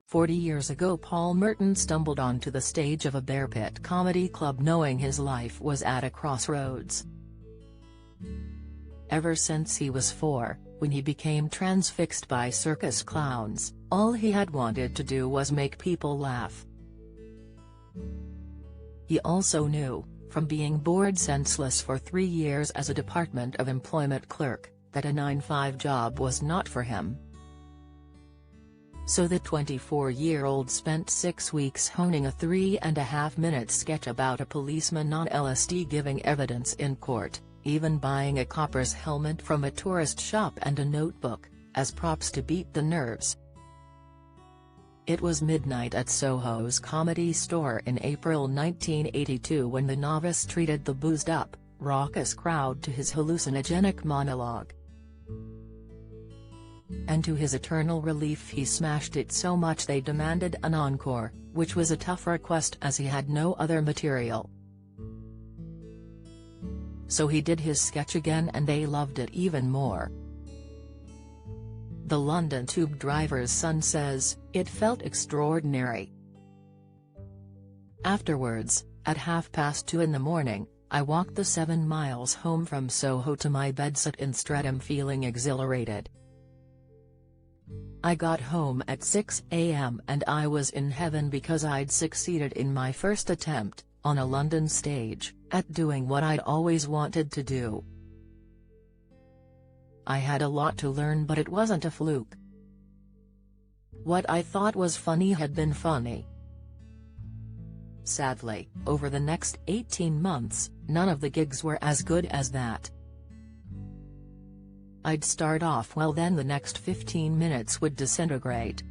40 years ago Paul Merton stumbled onto the stage of a Bear Pit comedy club knowing his life was at a crossroads. Ever since he was 4, when he became transfixed by circus clowns, all he had wanted to do was make people laugh. He also knew, from being bored senseless for 3 years as a Department of Employment clerk, that a 9-to-5 job was not for him. So the 24-year-old spent 6 weeks honing a 3.5-minute sketch about a policeman on LSD giving evidence in court, even buying a copper's helmet from a tourist shop and a notebook, as props to beat the nerves. It was midnight at Soho's Comedy Store in April 1982 when the novice treated the boozed-up, raucous crowd to his hallucinogenic monologue. And to his eternal relief he smashed it so much they demanded an encore, which was a tough request as he had no other material. So he did his sketch again and they loved it even more. The London tube driver's son says, "It felt extraordinary. Afterwards, at 2:30 in the morning, I walked the 7 miles home from Soho to my bedside in Streatham feeling exhilarated. I got home at 6 a.m. and I was in heaven because I'd succeeded in my first attempt, on a London stage, at doing what I'd always wanted to do. I had a lot to learn but it wasn't a fluke. What I thought was funny had been funny." Sadly, over the next 18 months, none of the gigs were as good as that. I'd start off well, then the next 15 minutes would disintegrate.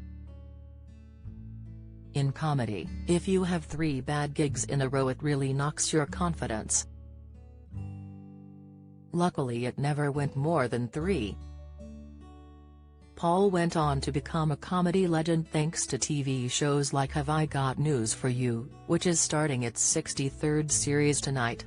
In comedy, if you have 3 bad gigs in a row it really knocks your confidence. Luckily it never went more than 3. Paul went on to become a comedy legend thanks to TV shows like Have I Got News for You, which is starting its 63rd series tonight.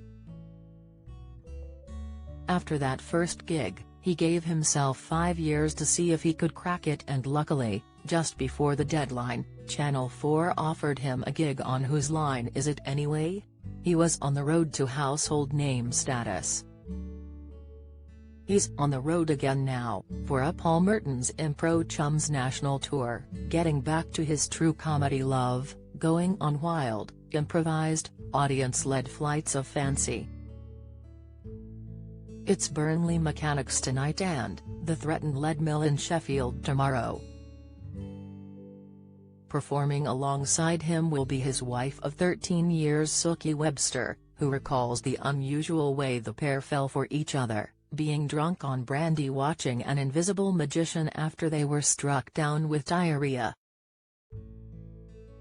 After that first gig, he gave himself 5 years to see if he could crack it, and luckily, just before the deadline, Channel 4 offered him a gig on Whose Line Is It Anyway? He was on the road to household name status. He's on the road again now, for a Paul Merton's Impro Chums national tour, getting back to his true comedy love, going on wild, improvised, audience-led flights of fancy. It's Burnley Mechanics tonight and the Threatened Lead Mill in Sheffield tomorrow. Performing alongside him will be his wife of 13 years Suki Webster, who recalls the unusual way the pair fell for each other, being drunk on brandy watching an invisible magician after they were struck down with diarrhea.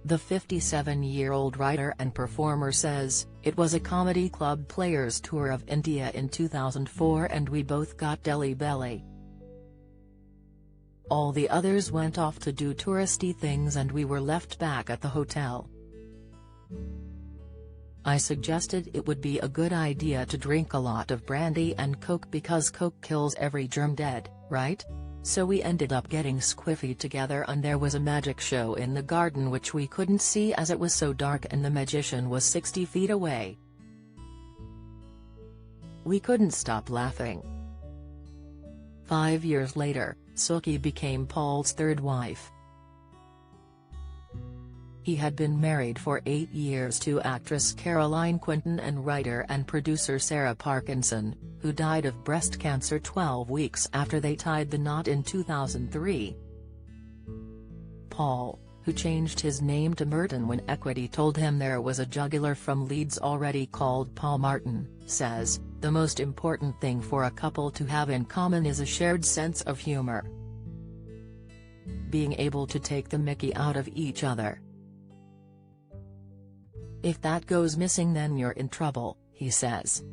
The 57-year-old writer and performer says, "It was a comedy club players tour of India in 2004 and we both got Delhi belly. All the others went off to do touristy things and we were left back at the hotel. I suggested it would be a good idea to drink a lot of brandy and Coke because Coke kills every germ dead, right? So we ended up getting squiffy together and there was a magic show in the garden which we couldn't see as it was so dark and the magician was 60 feet away. We couldn't stop laughing." 5 years later, Suki became Paul's third wife. He had been married for 8 years to actress Caroline Quinton and writer and producer Sarah Parkinson, who died of breast cancer 12 weeks after they tied the knot in 2003. Paul, who changed his name to Merton when Equity told him there was a juggler from Leeds already called Paul Martin, says, "The most important thing for a couple to have in common is a shared sense of humor. Being able to take the mickey out of each other. If that goes missing then you're in trouble," he says.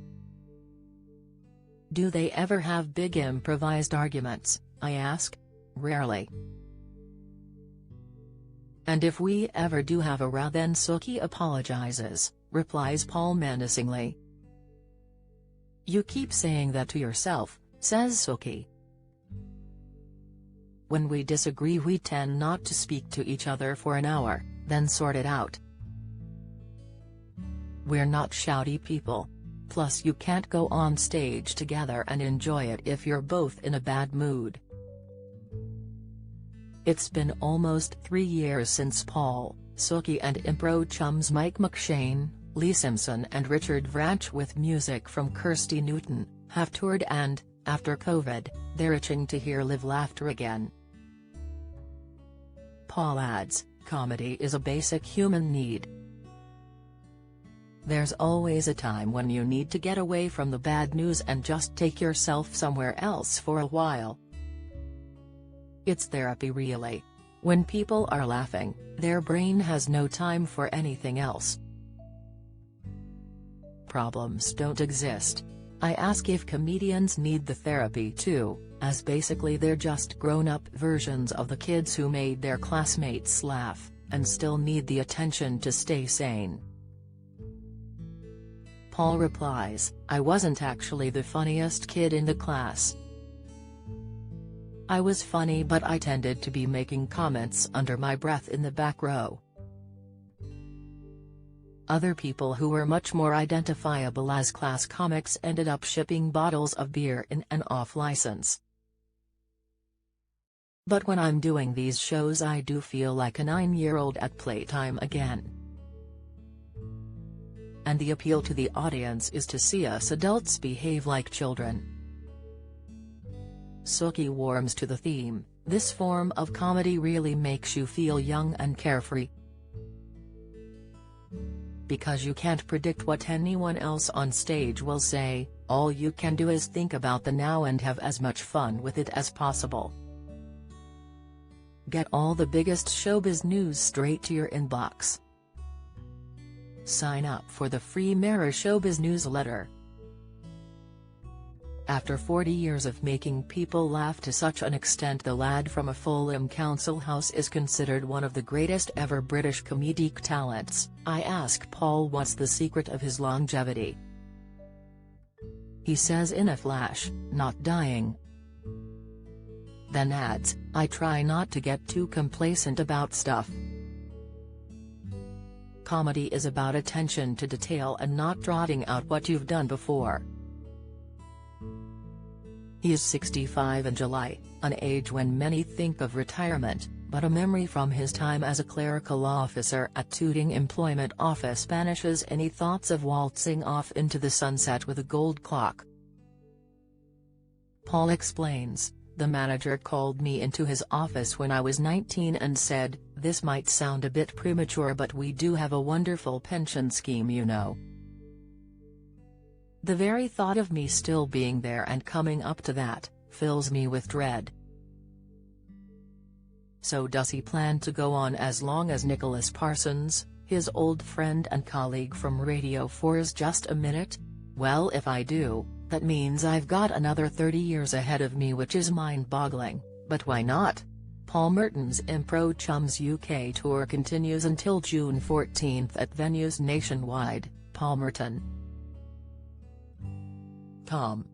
"Do they ever have big improvised arguments?" I ask. "Rarely. And if we ever do have a row then Suki apologizes," replies Paul menacingly. "You keep saying that to yourself," says Suki. When we disagree we tend not to speak to each other for an hour, then sort it out. We're not shouty people. Plus you can't go on stage together and enjoy it if you're both in a bad mood. It's been almost 3 years since Paul, Sookie and impro chums Mike McShane, Lee Simpson and Richard Vranch with music from Kirsty Newton, have toured and, after COVID, they're itching to hear live laughter again. Paul adds, comedy is a basic human need. There's always a time when you need to get away from the bad news and just take yourself somewhere else for a while. It's therapy really. When people are laughing, their brain has no time for anything else. Problems don't exist. I ask if comedians need the therapy too, as basically they're just grown-up versions of the kids who made their classmates laugh, and still need the attention to stay sane. Paul replies, I wasn't actually the funniest kid in the class. I was funny but I tended to be making comments under my breath in the back row. Other people who were much more identifiable as class comics ended up shipping bottles of beer in and off license. But when I'm doing these shows I do feel like a 9-year-old at playtime again. And the appeal to the audience is to see us adults behave like children. Sookie warms to the theme, this form of comedy really makes you feel young and carefree. Because you can't predict what anyone else on stage will say, all you can do is think about the now and have as much fun with it as possible. Get all the biggest showbiz news straight to your inbox. Sign up for the free Mirror Showbiz newsletter. After 40 years of making people laugh to such an extent, the lad from a Fulham council house is considered one of the greatest ever British comedic talents. I ask Paul what's the secret of his longevity. He says in a flash, not dying. Then adds, I try not to get too complacent about stuff. Comedy is about attention to detail and not trotting out what you've done before. He is 65 in July, an age when many think of retirement, but a memory from his time as a clerical officer at Tooting Employment Office banishes any thoughts of waltzing off into the sunset with a gold clock. Paul explains, the manager called me into his office when I was 19 and said, this might sound a bit premature but we do have a wonderful pension scheme you know. The very thought of me still being there and coming up to that, fills me with dread. So does he plan to go on as long as Nicholas Parsons, his old friend and colleague from Radio 4's Just a Minute? Well, if I do, that means I've got another 30 years ahead of me, which is mind-boggling, but why not? Paul Merton's Impro Chums UK tour continues until June 14 at venues nationwide. paulmerton.com